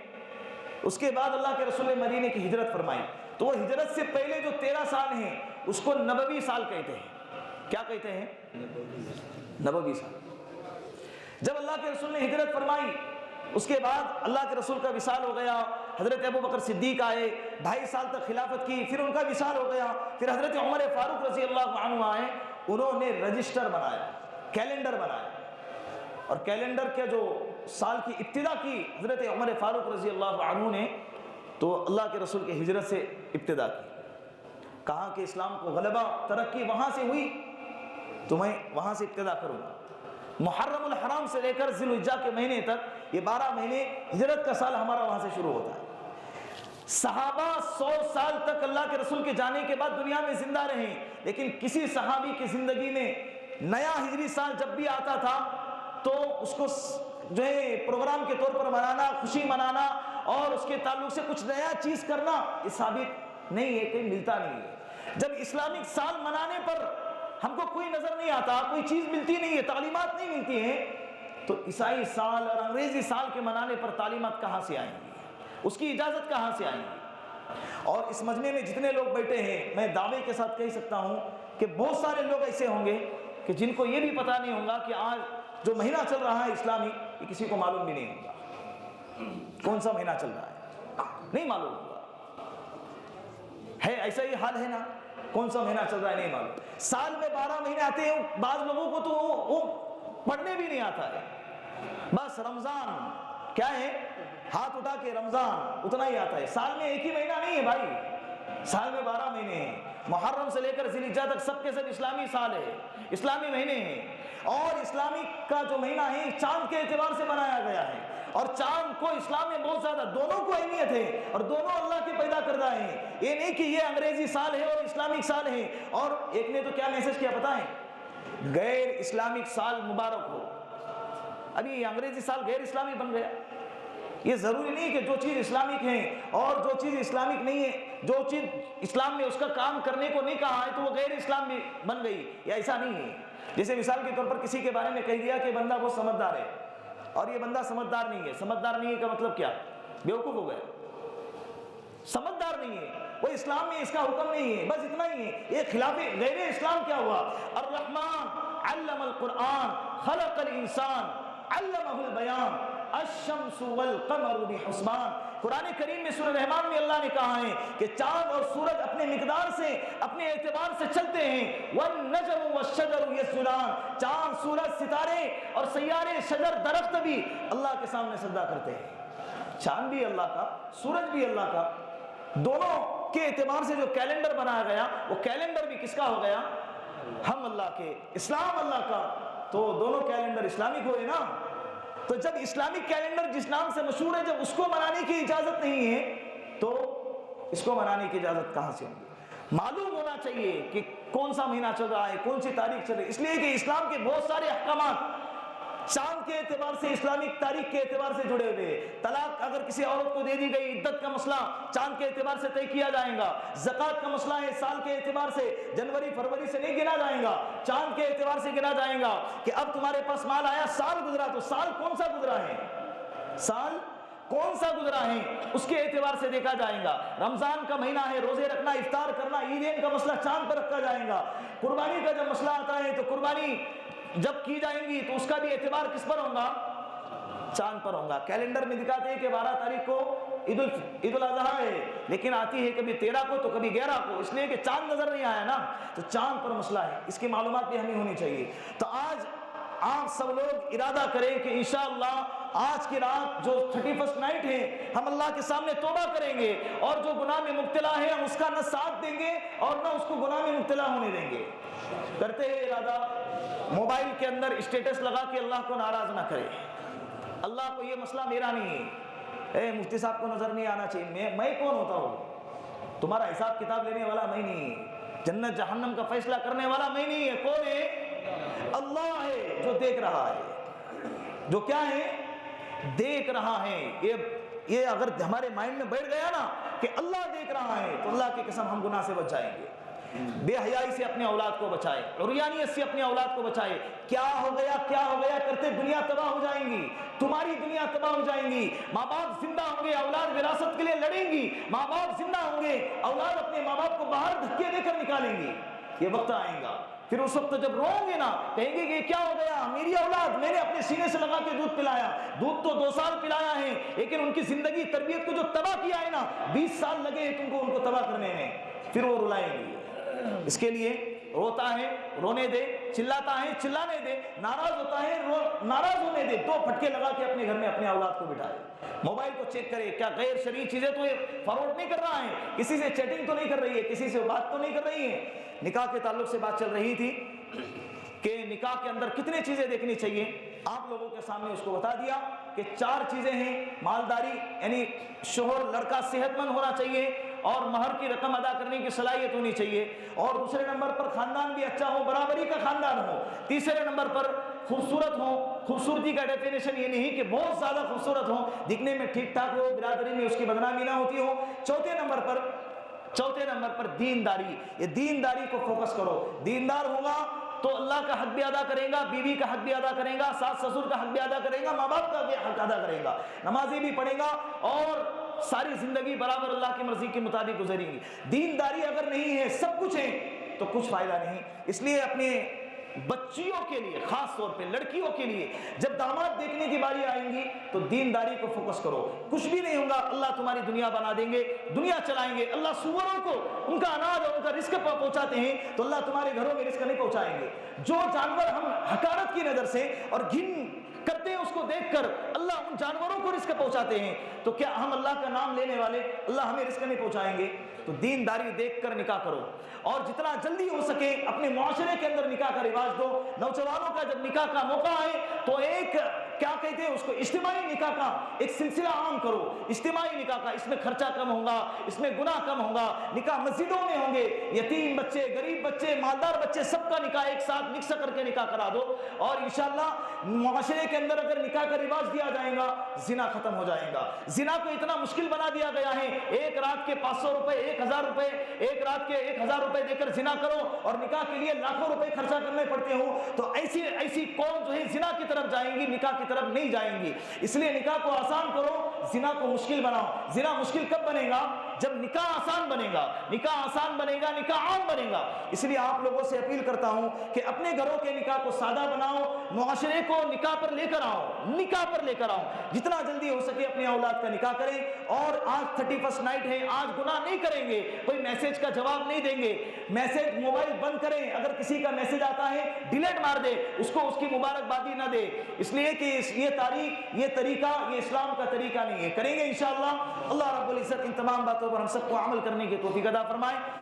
اس کے بعد اللہ کے رسول نے مدینے کی ہجرت فرمائی، تو وہ ہجرت سے پہلے جو 13 سال ہیں اس کو نبوی سال کہتے ہیں۔ کیا کہتے ہیں؟ نبوی سال. جب اللہ کے رسول نے ہجرت فرمائی اس کے بعد اللہ کے رسول کا وصال ہو گیا. حضرت ابو بکر صدیق آئے, 2.5 سال تک خلافت کی, پھر ان کا وصال ہو گیا. پھر حضرت عمر فاروق رضی اللہ عنہ آئے, انہوں نے رجسٹر بنایا, کیلنڈر بنایا, اور کیلنڈر کے جو سال کی ابتدا کی حضرت عمر فاروق رضی اللہ عنہ نے, تو اللہ کے رسول کی ہجرت سے ابتدا کی. کہا کہ اسلام کو غلبہ ترقی وہاں سے ہوئی تو میں وہاں سے ابتدا کروں گا. محرم الحرام سے لے کر ذی الحجہ کے مہینے تک, یہ 12 مہینے ہجرت کا سال ہمارا وہاں سے شروع ہوتا ہے. صحابہ 100 سال تک اللہ کے رسول کے جانے کے بعد دنیا میں زندہ رہے, لیکن کسی صحابی کی زندگی میں نیا ہجری سال جب بھی آتا تھا تو اس کو جو ہے پروگرام کے طور پر منانا, خوشی منانا اور اس کے تعلق سے کچھ نیا چیز کرنا, یہ ثابت نہیں ہے, کہیں ملتا نہیں ہے. جب اسلامک سال منانے پر ہم کو کوئی نظر نہیں آتا, کوئی چیز ملتی نہیں ہے, تعلیمات نہیں ملتی ہیں, تو عیسائی سال اور انگریزی سال کے منانے پر تعلیمات کہاں سے آئیں گی, اس کی اجازت کہاں سے آئیں گی؟ اور اس مجمع میں جتنے لوگ بیٹھے ہیں, میں دعوے کے ساتھ کہہ سکتا ہوں کہ بہت سارے لوگ ایسے ہوں گے کہ جن کو یہ بھی پتہ نہیں ہوگا کہ آج جو مہینہ چل رہا ہے اسلامی, یہ کسی کو معلوم بھی نہیں ہوگا کون سا مہینہ چل رہا ہے, نہیں معلوم ہوگا. ہے ایسا ہی حال ہے نا, کون سا مہینہ چل رہا ہے نہیں معلوم. سال میں 12 مہینے آتے ہیں, بعض لوگوں کو تو وہ پڑھنے بھی نہیں آتا ہے, بس رمضان کیا ہے, ہاتھ اٹھا کے رمضان اتنا ہی آتا ہے. سال میں ایک ہی مہینہ نہیں ہے بھائی, سال میں 12 مہینے ہیں. محرم سے لے کر ذی الحجہ تک سب کے سب اسلامی سال ہے, اسلامی مہینے ہیں. اور اسلامی کا جو مہینہ ہے چاند کے اعتبار سے بنایا گیا ہے, اور چاند کو اسلام میں بہت زیادہ, دونوں کو اہمیت ہے, اور دونوں اللہ کے پیدا کردہ ہیں. یہ نہیں کہ یہ انگریزی سال ہے اور اسلامک سال ہے. اور ایک نے تو کیا میسج کیا پتہ ہے, غیر اسلامک سال مبارک ہو. ابھی یہ انگریزی سال غیر اسلامی بن گیا. یہ ضروری نہیں کہ جو چیز اسلامک ہے اور جو چیز اسلامک نہیں ہے, جو چیز اسلام میں اس کا کام کرنے کو نہیں کہا ہے تو وہ غیر اسلام میں بن گئی, یا ایسا نہیں ہے. جیسے مثال کے طور پر کسی کے بارے میں کہہ دیا کہ بندہ بہت سمجھدار ہے, اور یہ بندہ سمجھدار نہیں ہے. سمجھدار نہیں ہے کا مطلب کیا, بیوقوف ہو گیا. سمجھدار نہیں ہے, وہ اسلام میں اس کا حکم نہیں ہے, بس اتنا ہی ہے. یہ خلاف غیر اسلام کیا ہوا, الرحمن علم القرآن خلق الانسان علمہ البیان الشمس والقمر بحسبان. قرآن کریم میں سورہ رحمان میں اللہ نے کہا ہے کہ چاند اور سورج اپنے مقدار سے, اپنے اعتبار سے چلتے ہیں. والنجم والشجر یسجدان, چاند سورج ستارے اور سیارے شجر درخت بھی اللہ کے سامنے سجدہ کرتے ہیں. چاند بھی اللہ کا, سورج بھی اللہ کا, دونوں کے اعتبار سے جو کیلنڈر بنایا گیا وہ کیلنڈر بھی کس کا ہو گیا, ہم اللہ کے, اسلام اللہ کا. تو دونوں کیلنڈر اسلامک ہوئے نا. تو جب اسلامک کیلنڈر جس نام سے مشہور ہے, جب اس کو منانے کی اجازت نہیں ہے تو اس کو منانے کی اجازت کہاں سے ہوگی؟ معلوم ہونا چاہیے کہ کون سا مہینہ چل رہا ہے, کون سی تاریخ چل رہی ہے. اس لیے کہ اسلام کے بہت سارے احکامات چاند کے اعتبار سے, اسلامک تاریخ کے اعتبار سے جڑے ہوئے. طلاق اگر کسی عورت کو دے دی گئی, عدت کا مسئلہ چاند کے اعتبار سے طے کیا جائے گا. زکوٰۃ کا مسئلہ ہے, سال کے اعتبار سے, جنوری فروری سے نہیں گنا جائے گا, چاند کے اعتبار سے گنا جائے گا کہ اب تمہارے پاس مال آیا, سال گزرا, تو سال کون سا گزرا ہے, سال کون سا گزرا ہے, اس کے اعتبار سے دیکھا جائے گا. رمضان کا مہینہ ہے, روزے رکھنا, افطار کرنا, عیدین کا مسئلہ چاند پر رکھا جائے گا. قربانی کا جب مسئلہ آتا ہے تو قربانی جب کی جائیں گی تو اس کا بھی اعتبار کس پر ہوگا, چاند پر ہوگا. کیلنڈر میں دکھاتے ہیں کہ 12 تاریخ کو عید الاضحیٰ ہے, لیکن آتی ہے کبھی 13 کو تو کبھی 11 کو, اس لیے کہ چاند نظر نہیں آیا نا, تو چاند پر مسئلہ ہے. اس کی معلومات بھی ہمیں ہونی چاہیے. تو آج آپ سب لوگ ارادہ کریں کہ انشاءاللہ آج کی رات جو 31st نائٹ ہے, ہم اللہ کے سامنے توبہ کریں گے, اور جو گناہ میں مبتلا ہے ہم اس کا نہ ساتھ دیں گے اور نہ اس کو گناہ میں مبتلا ہونے دیں گے. کرتے ہیں ارادہ. موبائل کے اندر اسٹیٹس لگا کے اللہ کو ناراض نہ کرے. اللہ کو یہ مسئلہ میرا نہیں ہے, اے مفتی صاحب کو نظر نہیں آنا چاہیے, میں کون ہوتا ہوں, تمہارا حساب کتاب لینے والا میں نہیں ہے, جنت جہنم کا فیصلہ کرنے والا میں نہیں ہے. کون ہے, اللہ ہے جو دیکھ رہا ہے, جو کیا ہے, دیکھ رہا ہے. یہ اگر ہمارے مائنڈ میں بیٹھ گیا نا کہ اللہ دیکھ رہا ہے, تو اللہ کی قسم ہم گناہ سے بچ جائیں گے. بے حیائی سے اپنے اولاد کو بچائے, عریانیت سے اپنے اولاد کو بچائے. کیا ہو گیا کرتے دنیا تباہ ہو جائیں گی, تمہاری دنیا تباہ ہو جائیں گی. ماں باپ زندہ ہوں گے, اولاد وراثت کے لیے لڑیں گی. ماں باپ زندہ ہوں گے, اولاد اپنے ماں باپ کو باہر دھکے دے کر نکالیں گی. یہ وقت آئے گا، پھر اس وقت جب روؤں گے نا، کہیں گے کہ کیا ہو گیا، میری اولاد، میں نے اپنے سینے سے لگا کے دودھ پلایا، دودھ تو 2 سال پلایا ہے، لیکن ان کی زندگی تربیت کو جو تباہ کیا ہے نا، 20 سال لگے تم کو ان کو تباہ کرنے میں، پھر وہ رلائیں گے۔ اس کے لیے روتا ہے رونے دے، چلاتا ہے چلانے دے، ناراض ہوتا ہے ناراض ہونے دے، 2 پھٹکے لگا کے اپنے گھر میں اپنے اولاد کو بٹھائے، موبائل کو چیک کرے، کیا غیر شرعی چیزیں تو یہ فارورڈ نہیں کر رہا ہے، کسی سے چیٹنگ تو نہیں کر رہی ہے، کسی سے بات تو نہیں کر رہی ہے۔ نکاح کے تعلق سے بات چل رہی تھی کہ نکاح کے اندر کتنے چیزیں دیکھنی چاہیے، آپ لوگوں کے سامنے اس کو بتا دیا کہ 4 چیزیں ہیں، مالداری یعنی شوہر لڑکا صحت مند ہونا چاہیے اور مہر کی رقم ادا کرنے کی صلاحیت ہونی چاہیے، اور دوسرے نمبر پر خاندان بھی اچھا ہو، برابری کا خاندان ہو، تیسرے نمبر پر خوبصورت ہو، خوبصورتی کا ڈیفینیشن یہ نہیں کہ بہت زیادہ خوبصورت ہو، دکھنے میں ٹھیک ٹھاک ہو، برادری میں اس کی بدنامی نہ ہوتی ہو، چوتھے نمبر پر دینداری، یہ دینداری کو فوکس کرو، دیندار ہوگا تو اللہ کا حق بھی ادا کرے گا، بیوی کا حق بھی ادا کرے گا، ساس سسر کا حق بھی ادا کرے گا، ماں باپ کا بھی حق ادا کرے گا، نمازی بھی پڑھے گا، اور ساری زندگی برابر اللہ کی مرضی کے مطابق گزریں گی۔ دینداری اگر نہیں ہے، سب کچھ ہے تو کچھ فائدہ نہیں۔ اس لیے اپنے بچیوں کے لیے، خاص طور پہ لڑکیوں کے لیے، جب داماد دیکھنے کی باری آئیں گی تو دینداری کو فوکس کرو، کچھ بھی نہیں ہوگا، اللہ تمہاری دنیا بنا دیں گے، دنیا چلائیں گے۔ اللہ سوروں کو ان کا اناج اور ان کا رزق پہنچاتے ہیں تو اللہ تمہارے گھروں میں رزق نہیں پہنچائیں گے۔ جو جانور ہم حقارت کی نظر سے اور گھن کرتے ہیں اس کو دیکھ کر اللہ ان جانوروں کو رزق پہنچاتے ہیں، تو کیا ہم اللہ کا نام لینے والے اللہ ہمیں رزق نہیں پہنچائیں گے؟ تو دینداری دیکھ کر نکاح کرو، اور جتنا جلدی ہو سکے اپنے معاشرے کے اندر نکاح کا رواج دو۔ نوجوانوں کا جب نکاح کا موقع آئے تو ایک کیا کہتے ہیں اس کو، اجتماعی نکاح کا ایک سلسلہ عام کرو، اجتماعی نکاح کا، اس میں خرچہ کم ہوگا، اس میں گناہ کم ہوگا، نکاح مسجدوں میں ہوں گے، یتیم بچے، غریب بچے، مالدار بچے، سب کا نکاح ایک ساتھ مکس کر کے نکاح کرا دو، اور انشاءاللہ معاشرے کے اندر اگر نکاح کا رواج دیا جائے گا، زنا ختم ہو جائے گا۔ زنا کو اتنا مشکل بنا دیا گیا ہے، ایک رات کے 500 روپے، 1000 روپے، ایک رات کے 1000 روپے دے کر زنا کرو، اور نکاح کے لیے لاکھوں روپے خرچہ کرنے پڑتے ہوں، تو ایسی قوم جو ہے زنا کی طرف جائیں گی، نکاح کی طرف نہیں جائیں گی۔ اس لیے نکاح کو آسان کرو، زنا کو مشکل بناؤ۔ زنا مشکل کب بنے گا؟ جب نکاح آسان بنے گا، نکاح آسان بنے گا، نکاح عام بنے گا۔ اس لیے آپ لوگوں سے اپیل کرتا ہوں کہ اپنے گھروں کے نکاح کو سادہ بناؤ، معاشرے کو نکاح پر لے کر آؤ، نکاح پر لے کر آؤ، جتنا جلدی ہو سکے اپنے اولاد کا نکاح کریں۔ اور آج 31 نائٹ ہے، آج گناہ نہیں کریں گے، کوئی میسج کا جواب نہیں دیں گے، میسج موبائل بند کریں، اگر کسی کا میسج آتا ہے ڈیلیٹ مار دے، اس کو اس کی مبارکبادی نہ دے، اس لیے کہ یہ تاریخ، یہ طریقہ، یہ اسلام کا طریقہ نہیں ہے۔ کریں گے انشاءاللہ۔ اللہ رب العزت ان تمام باتوں پر ہم سب کو عمل کرنے کی توفیق عطا فرمائے۔